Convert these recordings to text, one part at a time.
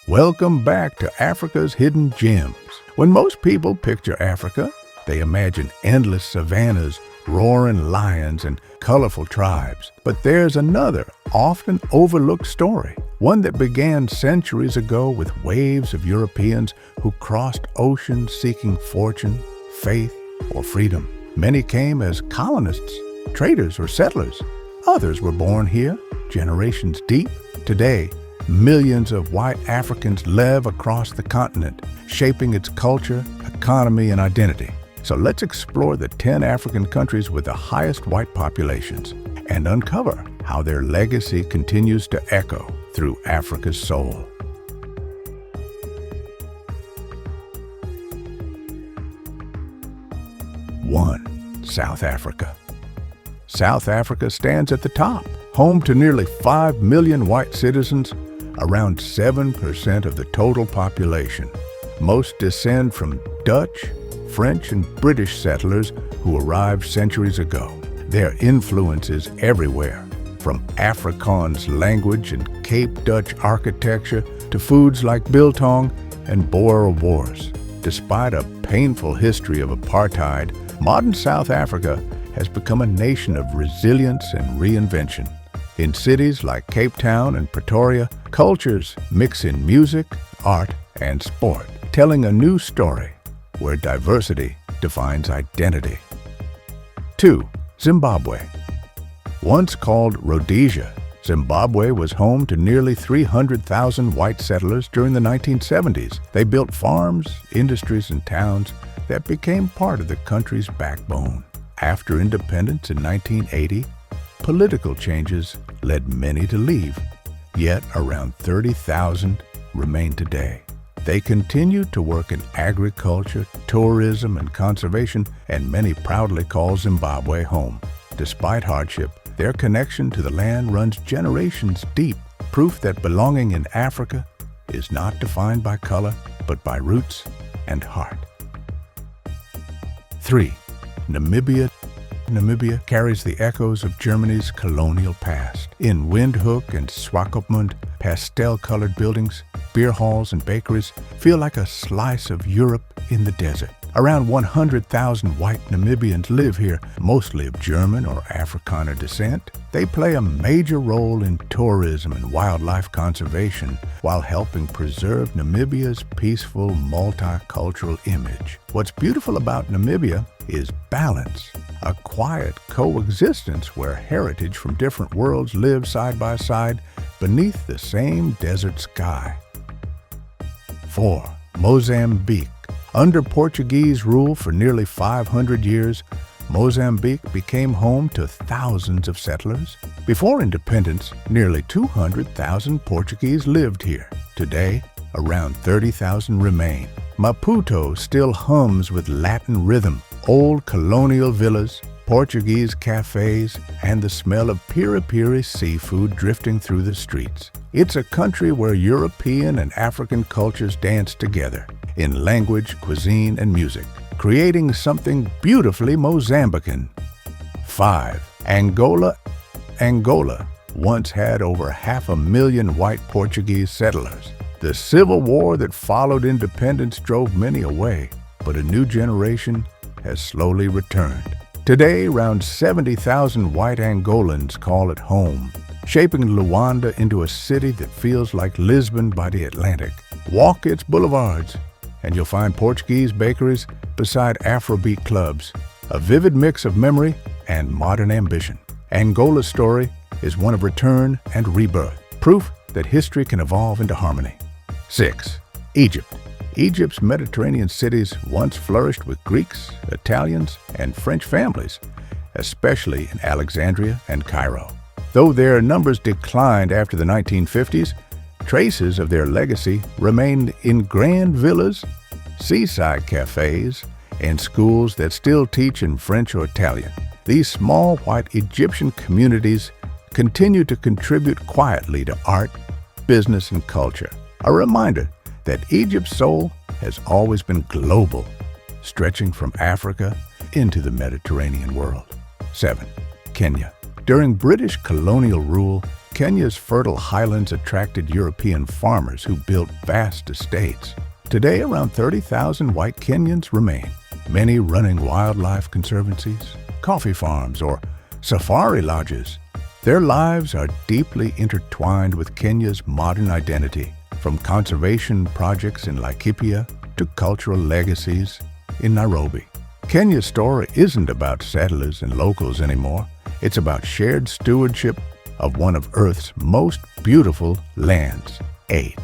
Welcome back to Africa's Hidden Gems. When most people picture Africa, they imagine endless savannas, roaring lions, and colorful tribes. But there's another, often overlooked story, one that began centuries ago with waves of Europeans who crossed oceans seeking fortune, faith, or freedom. Many came as colonists, traders, or settlers. Others were born here, generations deep. Today, millions of white Africans live across the continent, shaping its culture, economy, and identity. So let's explore the 10 African countries with the highest white populations and uncover how their legacy continues to echo through Africa's soul. 1. South Africa. South Africa stands at the top, home to nearly 5 million white citizens, around 7% of the total population. Most descend from Dutch, French, and British settlers who arrived centuries ago. Their influence is everywhere, from Afrikaans language and Cape Dutch architecture to foods like biltong and Boer wars. Despite a painful history of apartheid, modern South Africa has become a nation of resilience and reinvention. In cities like Cape Town and Pretoria, cultures mix in music, art, and sport, telling a new story where diversity defines identity. 2. Zimbabwe. Once called Rhodesia, Zimbabwe was home to nearly 300,000 white settlers during the 1970s. They built farms, industries, and towns that became part of the country's backbone. After independence in 1980, political changes led many to leave, yet around 30,000 remain today. They continue to work in agriculture, tourism, and conservation, and many proudly call Zimbabwe home. Despite hardship, their connection to the land runs generations deep, proof that belonging in Africa is not defined by color, but by roots and heart. 3. Namibia. Namibia carries the echoes of Germany's colonial past. In Windhoek and Swakopmund, pastel-colored buildings, beer halls, and bakeries feel like a slice of Europe in the desert. Around 100,000 white Namibians live here, mostly of German or Afrikaner descent. They play a major role in tourism and wildlife conservation while helping preserve Namibia's peaceful, multicultural image. What's beautiful about Namibia is balance, a quiet coexistence where heritage from different worlds live side by side beneath the same desert sky. 4. Mozambique. Under Portuguese rule for nearly 500 years, Mozambique became home to thousands of settlers. Before independence, nearly 200,000 Portuguese lived here. Today, around 30,000 remain. Maputo still hums with Latin rhythm, old colonial villas, Portuguese cafes, and the smell of piri-piri seafood drifting through the streets. It's a country where European and African cultures dance together in language, cuisine, and music, creating something beautifully Mozambican. 5. Angola. Angola once had over 500,000 white Portuguese settlers. The civil war that followed independence drove many away, but a new generation has slowly returned. Today, around 70,000 white Angolans call it home, shaping Luanda into a city that feels like Lisbon by the Atlantic. Walk its boulevards, and you'll find Portuguese bakeries beside Afrobeat clubs, a vivid mix of memory and modern ambition. Angola's story is one of return and rebirth, proof that history can evolve into harmony. 6. Egypt. Egypt's Mediterranean cities once flourished with Greeks, Italians, and French families, especially in Alexandria and Cairo. Though their numbers declined after the 1950s, traces of their legacy remained in grand villas, seaside cafes, and schools that still teach in French or Italian. These small white Egyptian communities continue to contribute quietly to art, business, and culture. A reminder that Egypt's soul has always been global, stretching from Africa into the Mediterranean world. 7. Kenya. During British colonial rule, Kenya's fertile highlands attracted European farmers who built vast estates. Today, around 30,000 white Kenyans remain, many running wildlife conservancies, coffee farms, or safari lodges. Their lives are deeply intertwined with Kenya's modern identity, from conservation projects in Laikipia to cultural legacies in Nairobi. Kenya's story isn't about settlers and locals anymore. It's about shared stewardship of one of Earth's most beautiful lands. 8.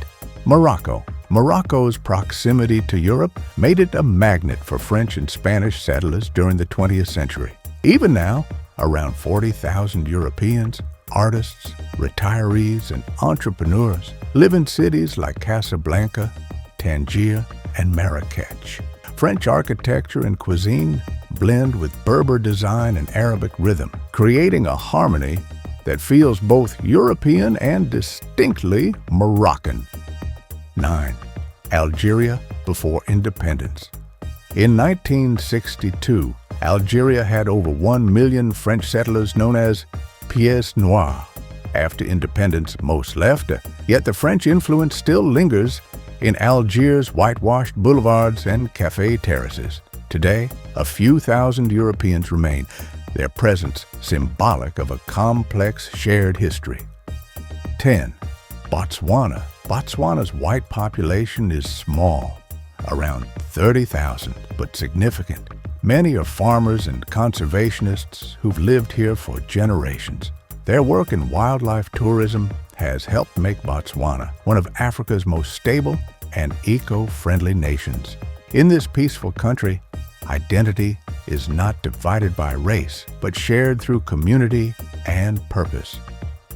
Morocco. Morocco's proximity to Europe made it a magnet for French and Spanish settlers during the 20th century. Even now, around 40,000 Europeans, artists, retirees, and entrepreneurs live in cities like Casablanca, Tangier, and Marrakech. French architecture and cuisine blend with Berber design and Arabic rhythm, creating a harmony that feels both European and distinctly Moroccan. 9. Algeria before independence. In 1962, Algeria had over 1 million French settlers known as Pieds Noirs. After independence, most left, yet the French influence still lingers in Algiers' whitewashed boulevards and café terraces. Today, a few thousand Europeans remain, their presence symbolic of a complex shared history. 10. Botswana. Botswana's white population is small, around 30,000, but significant. Many are farmers and conservationists who've lived here for generations. Their work in wildlife tourism has helped make Botswana one of Africa's most stable and eco-friendly nations. In this peaceful country, identity is not divided by race, but shared through community and purpose.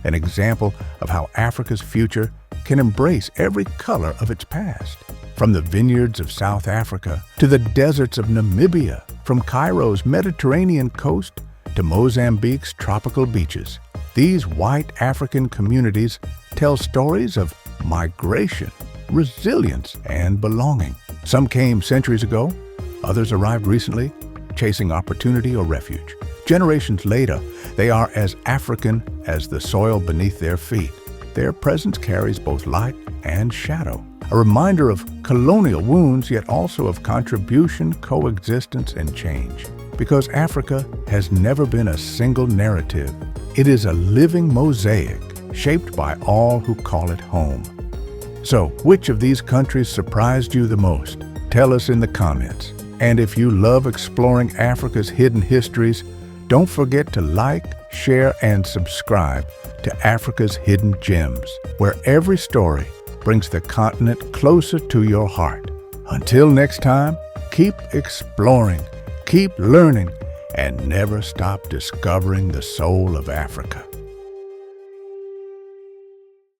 An example of how Africa's future can embrace every color of its past. From the vineyards of South Africa to the deserts of Namibia, from Cairo's Mediterranean coast to Mozambique's tropical beaches, these white African communities tell stories of migration, resilience, and belonging. Some came centuries ago, others arrived recently, chasing opportunity or refuge. Generations later, they are as African as the soil beneath their feet. Their presence carries both light and shadow, a reminder of colonial wounds, yet also of contribution, coexistence, and change. Because Africa has never been a single narrative, it is a living mosaic shaped by all who call it home. So, which of these countries surprised you the most? Tell us in the comments. And if you love exploring Africa's hidden histories, don't forget to like, share, and subscribe to Africa's Hidden Gems, where every story brings the continent closer to your heart. Until next time, keep exploring, keep learning, and never stop discovering the soul of Africa.